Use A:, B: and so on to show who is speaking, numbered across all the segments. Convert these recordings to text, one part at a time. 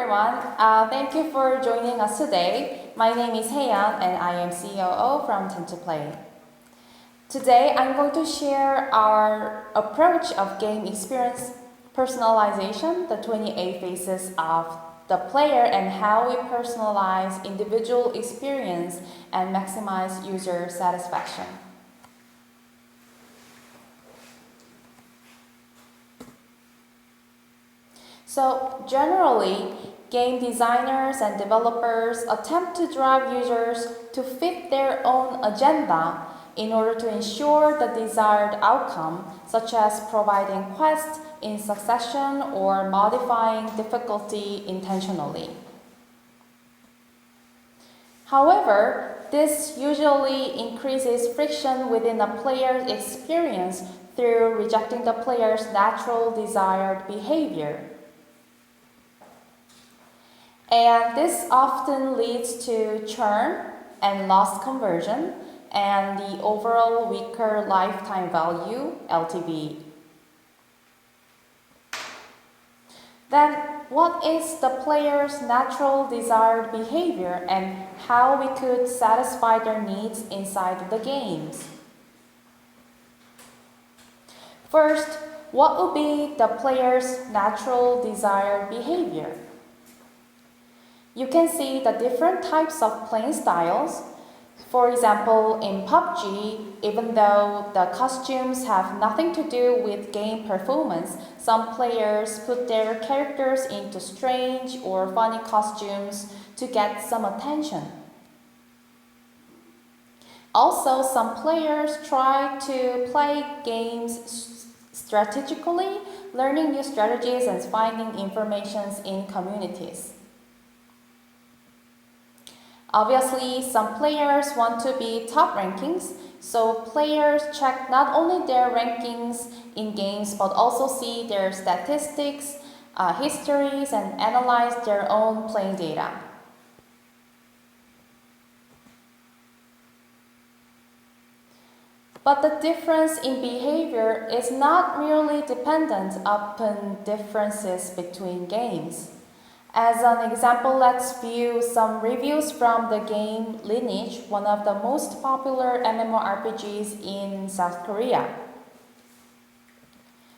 A: everyone. Thank you for joining us today. My name is Heian and I am COO from TENTUPLAY. Today I'm going to share our approach of game experience personalization, the 28 phases of the player, and how we personalize individual experience and maximize user satisfaction. So generally, game designers and developers attempt to drive users to fit their own agenda in order to ensure the desired outcome, such as providing quests in succession or modifying difficulty intentionally. However, this usually increases friction within a player's experience through rejecting the player's natural desired behavior. And this often leads to churn and lost conversion and the overall weaker lifetime value, LTV. Then, what is the player's natural desired behavior and how we could satisfy their needs inside the games? First, what would be the player's natural desired behavior? You can see the different types of playing styles. For example, in PUBG, even though the costumes have nothing to do with game performance, some players put their characters into strange or funny costumes to get some attention. Also, some players try to play games strategically, learning new strategies and finding information in communities. Obviously, some players want to be top rankings, so players check not only their rankings in games but also see their statistics, histories, and analyze their own playing data. But the difference in behavior is not merely dependent upon differences between games. As an example, let's view some reviews from the game Lineage, one of the most popular MMORPGs in South Korea.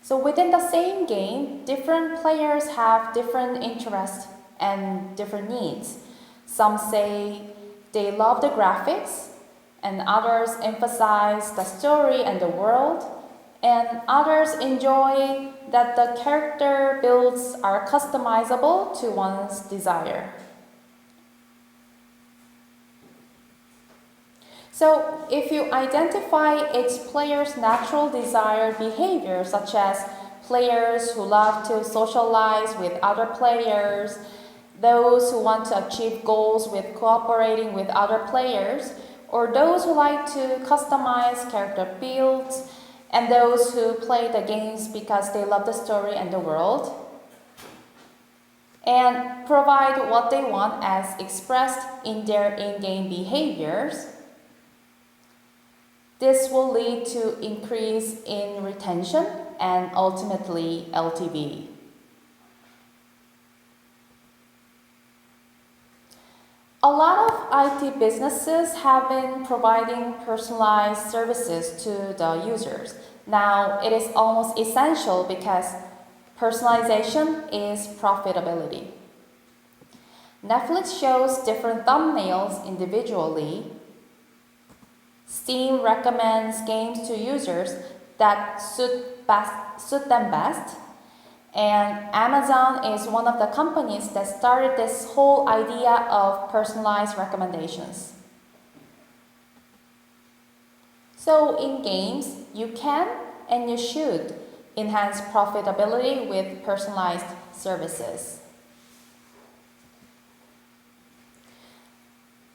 A: So within the same game, different players have different interests and different needs. Some say they love the graphics, and others emphasize the story and the world, and others enjoy that the character builds are customizable to one's desire. So, if you identify each player's natural desired behavior, such as players who love to socialize with other players, those who want to achieve goals with cooperating with other players, or those who like to customize character builds, and those who play the games because they love the story and the world, and provide what they want as expressed in their in-game behaviors, this will lead to increase in retention and ultimately LTV. A lot of IT businesses have been providing personalized services to the users. Now, it is almost essential because personalization is profitability. Netflix shows different thumbnails individually. Steam recommends games to users that suit them best. And Amazon is one of the companies that started this whole idea of personalized recommendations. So in games, you can and you should enhance profitability with personalized services.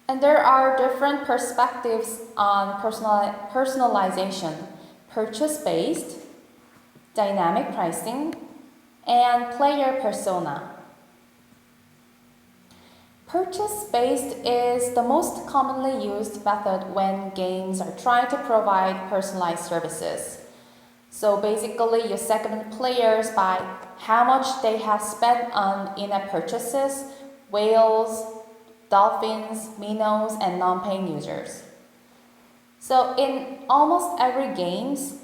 A: And there are different perspectives on personalization: purchase-based, dynamic pricing, and player persona. Purchase-based is the most commonly used method when games are trying to provide personalized services. So basically, you segment players by how much they have spent on in-app purchases, whales, dolphins, minnows, and non-paying users. So in almost every games,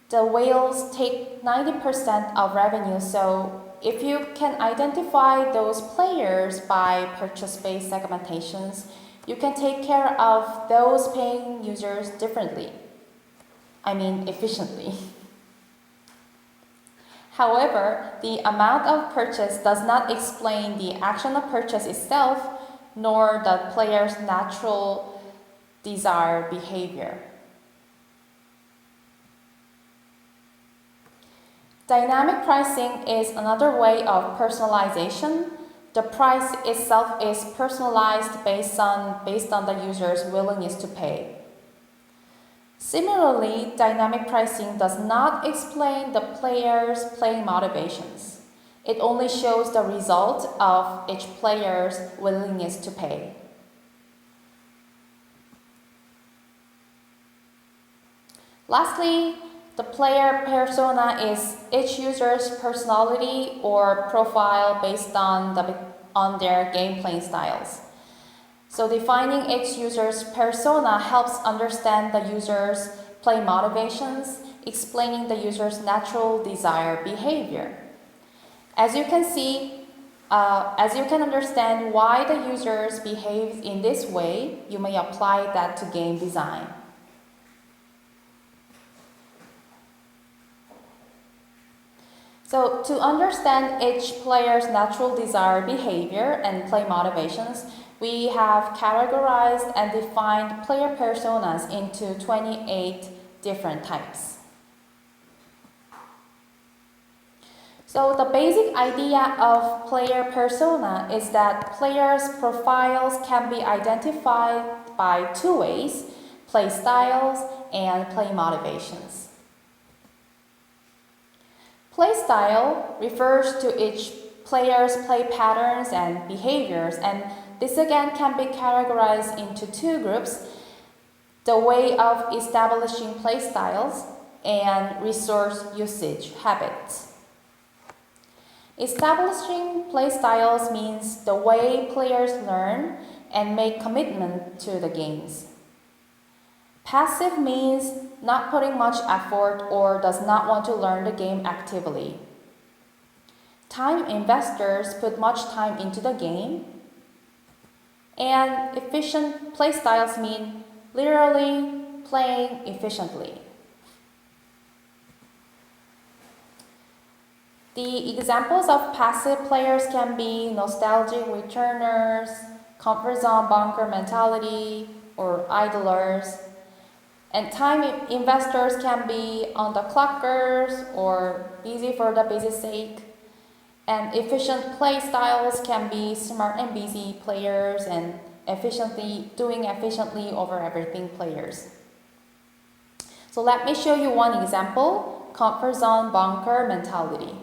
A: the whales take 90% of revenue. So if you can identify those players by purchase-based segmentations, you can take care of those paying users differently. I mean, efficiently. However, the amount of purchase does not explain the action of purchase itself, nor the player's natural desired behavior. Dynamic pricing is another way of personalization. The price itself is personalized based on the user's willingness to pay. Similarly, dynamic pricing does not explain the player's playing motivations. It only shows the result of each player's willingness to pay. Lastly, the player persona is each user's personality or profile based on their game playing styles. So defining each user's persona helps understand the user's play motivations, explaining the user's natural desired behavior. As you can see, as you can understand why the users behave in this way, you may apply that to game design. So to understand each player's natural desired behavior and play motivations, we have categorized and defined player personas into 28 different types. So the basic idea of player persona is that players' profiles can be identified by two ways: play styles and play motivations. Play style refers to each player's play patterns and behaviors, and this again can be categorized into two groups: the way of establishing play styles and resource usage habits. Establishing play styles means the way players learn and make commitment to the games. Passive means not putting much effort or does not want to learn the game actively. Time investors put much time into the game. And efficient playstyles mean literally playing efficiently. The examples of passive players can be nostalgic returners, comfort zone bunker mentality, or idlers. And time investors can be on the clockers or busy for the busy sake. And efficient play styles can be smart and busy players and doing efficiently over everything players. So let me show you one example: comfort zone bunker mentality.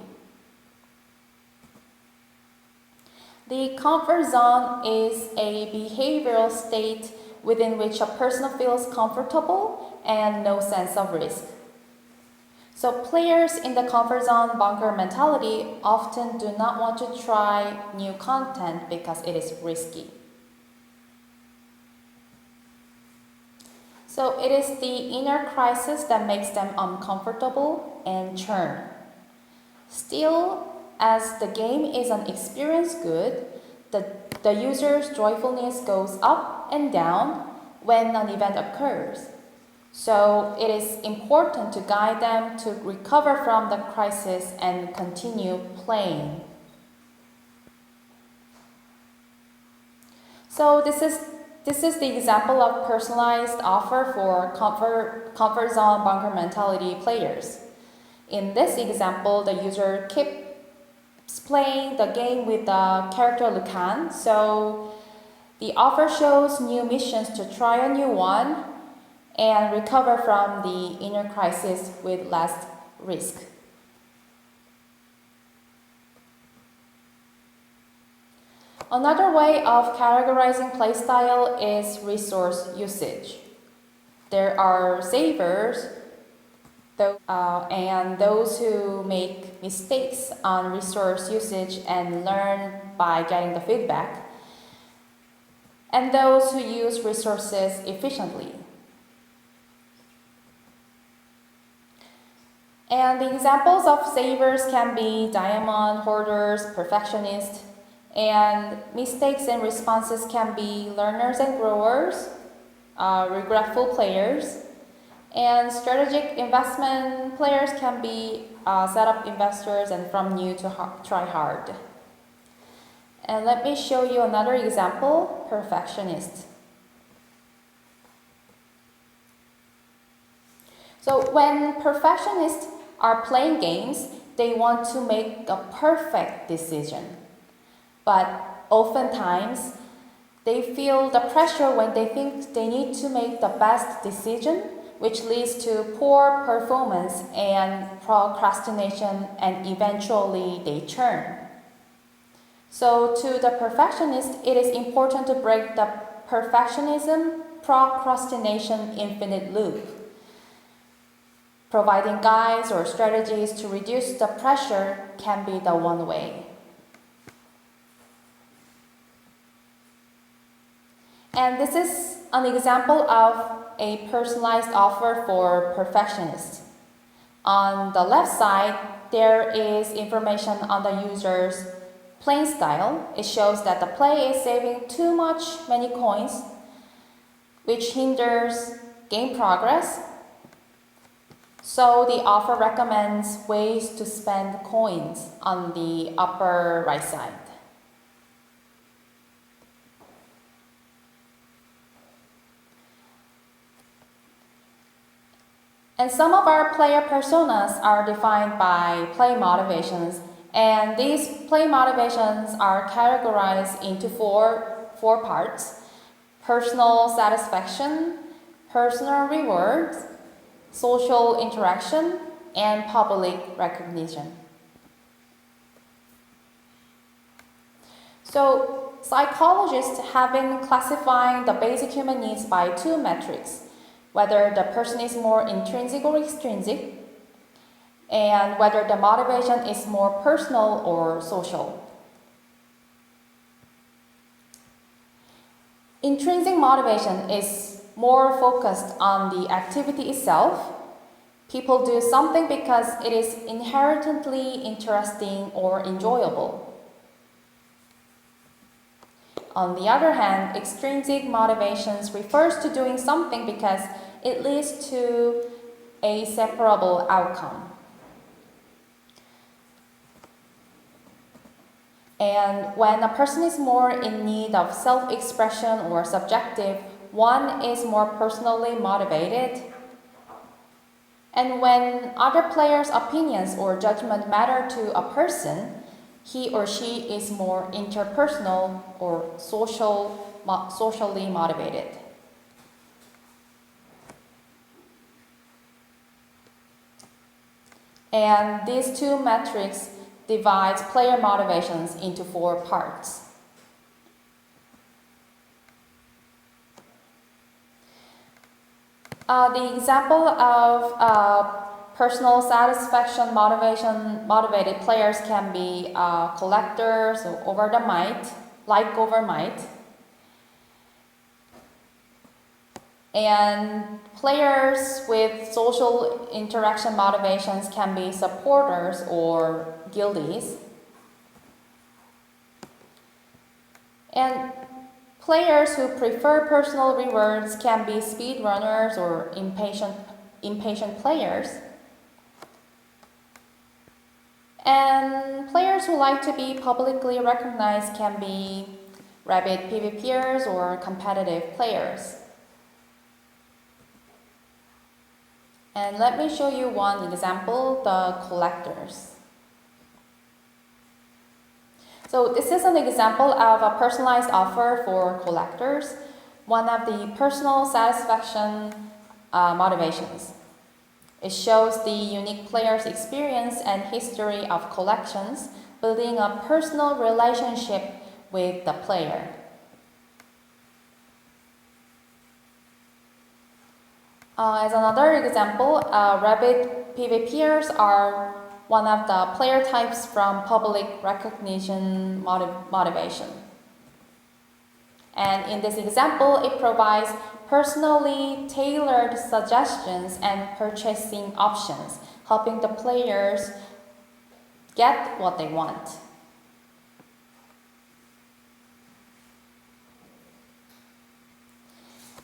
A: The comfort zone is a behavioral state within which a person feels comfortable and no sense of risk. So players in the comfort zone bunker mentality often do not want to try new content because it is risky. So it is the inner crisis that makes them uncomfortable and churn. Still, as the game is an experience good, the user's joyfulness goes up and down when an event occurs. So it is important to guide them to recover from the crisis and continue playing. So this is the example of personalized offer for comfort zone bunker mentality players. In this example, the user keeps playing the game with the character Lucan. So the offer shows new missions to try a new one and recover from the inner crisis with less risk. Another way of categorizing playstyle is resource usage. There are savers, and those who make mistakes on resource usage and learn by getting the feedback, and those who use resources efficiently. And the examples of savers can be diamond hoarders, perfectionists, and mistakes and responses can be learners and growers, regretful players, and strategic investment players can be setup investors and from new to try hard. And let me show you another example, perfectionist. So when perfectionists are playing games, they want to make a perfect decision. But oftentimes, they feel the pressure when they think they need to make the best decision, which leads to poor performance and procrastination, and eventually they churn. So to the perfectionist, it is important to break the perfectionism, procrastination infinite loop. Providing guides or strategies to reduce the pressure can be the one way. And this is an example of a personalized offer for perfectionists. On the left side, there is information on the user's playing style. It shows that the play is saving too many coins, which hinders game progress. So the offer recommends ways to spend coins on the upper right side. And some of our player personas are defined by play motivations, and these play motivations are categorized into four parts: personal satisfaction, personal rewards, social interaction, and public recognition. So psychologists have been classifying the basic human needs by two metrics: whether the person is more intrinsic or extrinsic, and whether the motivation is more personal or social. Intrinsic motivation is more focused on the activity itself. People do something because it is inherently interesting or enjoyable. On the other hand, extrinsic motivations refers to doing something because it leads to a separable outcome. And when a person is more in need of self-expression or subjective, one is more personally motivated. And when other players' opinions or judgment matter to a person, he or she is more interpersonal or socially motivated. And these two metrics divides player motivations into four parts. The example of personal satisfaction motivated players can be collectors over might. And players with social interaction motivations can be supporters or guildies. And players who prefer personal rewards can be speedrunners or impatient players. And players who like to be publicly recognized can be rabid PvPers or competitive players. And let me show you one example, the collectors. So this is an example of a personalized offer for collectors, one of the personal satisfaction motivations. It shows the unique player's experience and history of collections, building a personal relationship with the player. As another example, rapid PvPers are one of the player types from public recognition motivation. And in this example, it provides personally tailored suggestions and purchasing options, helping the players get what they want.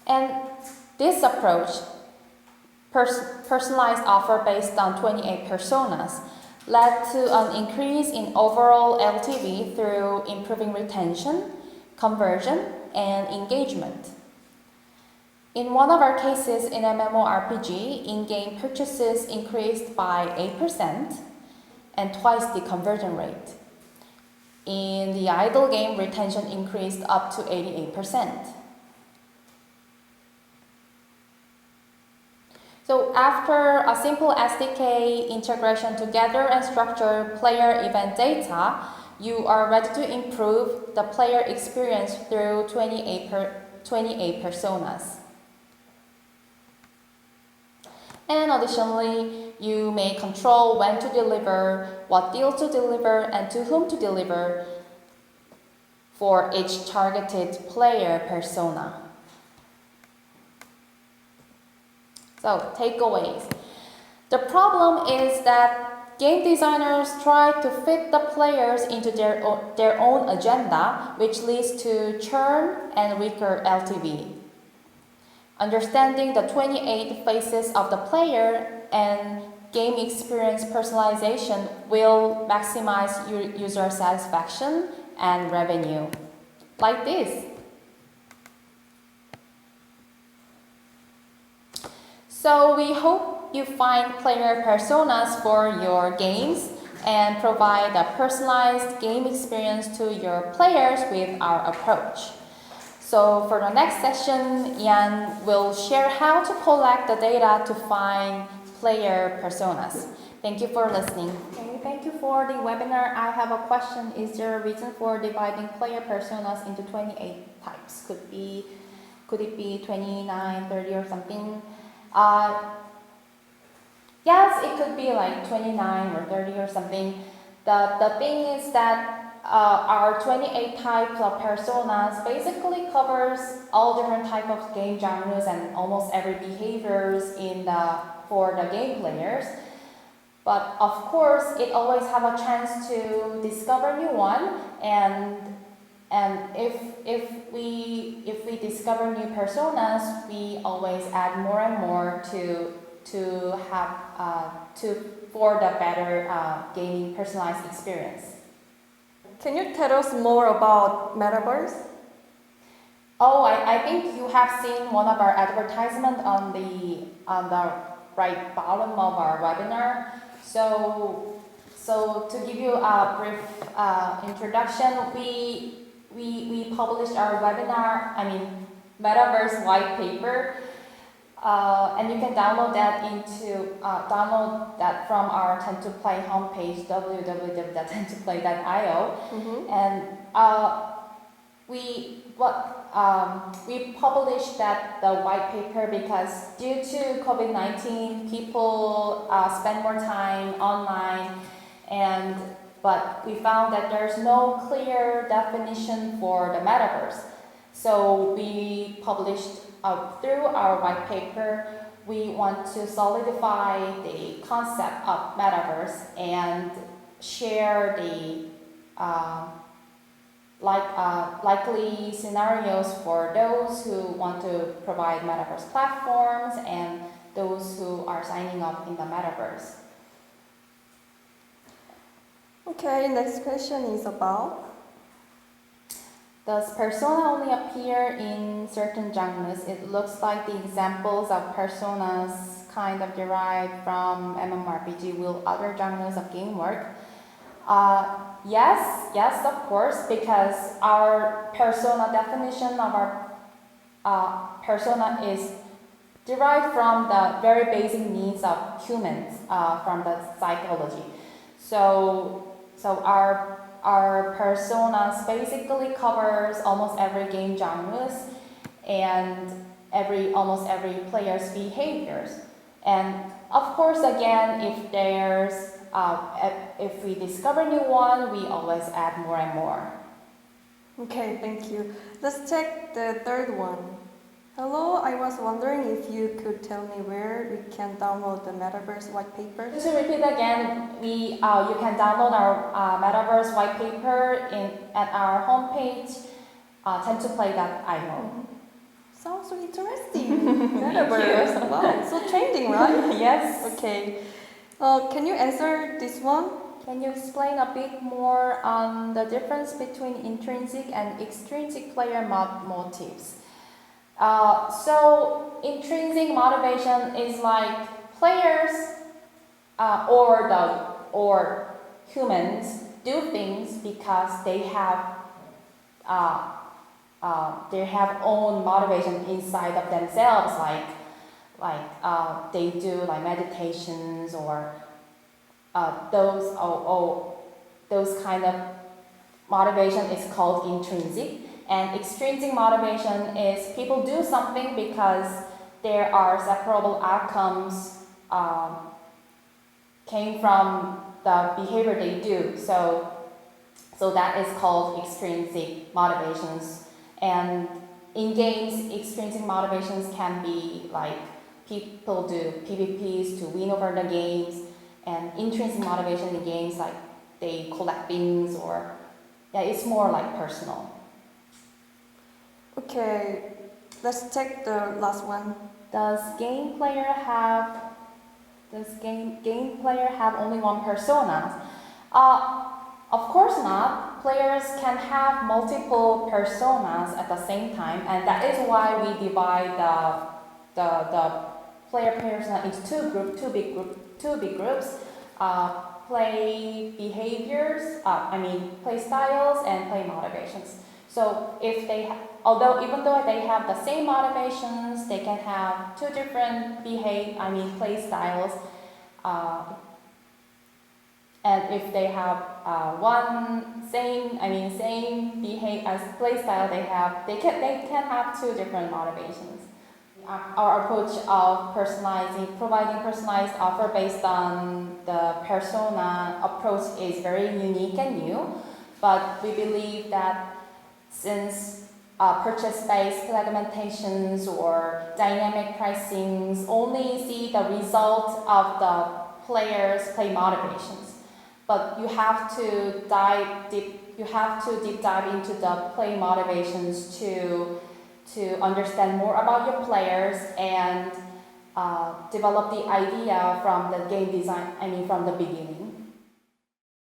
A: And this approach, personalized offer based on 28 personas, led to an increase in overall LTV through improving retention, conversion, and engagement. In one of our cases in MMORPG, in-game purchases increased by 8% and twice the conversion rate. In the idle game, retention increased up to 88%. So after a simple SDK integration to gather and structure player event data, you are ready to improve the player experience through 28 personas. And additionally, you may control when to deliver, what deal to deliver, and to whom to deliver for each targeted player persona. So, takeaways. The problem is that game designers try to fit the players into their own agenda, which leads to churn and weaker LTV. Understanding the 28 phases of the player and game experience personalization will maximize user satisfaction and revenue. Like this. So we hope you find player personas for your games and provide a personalized game experience to your players with our approach. So for the next session, Ian will share how to collect the data to find player personas. Thank you for listening. Okay, thank you for the webinar. I have a question. Is there a reason for dividing player personas into 28 types? Could it be 29, 30 or something? Yes, it could be like 29 or 30 or something. The thing is that our 28 types of personas basically covers all different types of game genres and almost every behaviors for the game players. But of course, it always have a chance to discover new one, and if we discover new personas, we always add more and more for the better gaming personalized experience.
B: Can you tell us more about Metaverse?
A: Oh, I think you have seen one of our advertisement on the right bottom of our webinar. So to give you a brief introduction, we published our Metaverse white paper, and you can download that from our TENTUPLAY homepage, www.tentuplay.io.
B: Mm-hmm.
A: And we published the white paper because due to COVID-19, people spend more time online, but we found that there's no clear definition for the metaverse. So we published through our white paper, we want to solidify the concept of metaverse and share the likely scenarios for those who want to provide metaverse platforms and those who are signing up in the metaverse.
B: Okay, next question is about?
A: Does persona only appear in certain genres? It looks like the examples of personas kind of derived from MMORPG. Will other genres of game work? Yes, of course, because our persona definition of our persona is derived from the very basic needs of humans, from the psychology. So our personas basically covers almost every game genres, and almost every player's behaviors. And of course, again, if we discover new one, we always add more and more.
B: Okay, thank you. Let's check the third one. Hello, I was wondering if you could tell me where we can download the Metaverse white paper.
A: Just to repeat again, you can download our Metaverse white paper at our homepage, TENTUPLAY.io.
B: Sounds so interesting. Metaverse. Wow, so trending, right?
A: Yes.
B: Okay. Can you answer this one?
A: Can you explain a bit more on the difference between intrinsic and extrinsic player motives? So intrinsic motivation is like players or humans do things because they have own motivation inside of themselves, like they do like meditations or those kind of motivation is called intrinsic. And extrinsic motivation is people do something because there are separable outcomes came from the behavior they do. So that is called extrinsic motivations. And in games, extrinsic motivations can be like people do PvPs to win over the games, and intrinsic motivation in games like they collect things or it's more like personal.
B: Okay, let's check the last one.
A: Does game player have only one persona? Of course not. Players can have multiple personas at the same time, and that is why we divide the player persona into two big groups. Play behaviors, play styles and play motivations. So even though they have the same motivations, they can have two different play styles. And if they have same behave as play style, they can have two different motivations. Our approach of providing personalized offer based on the persona approach is very unique and new, but we believe that since purchase-based segmentations or dynamic pricings only see the result of the players' play motivations, but you have to deep dive into the play motivations to understand more about your players and develop the idea from the game design, from the beginning.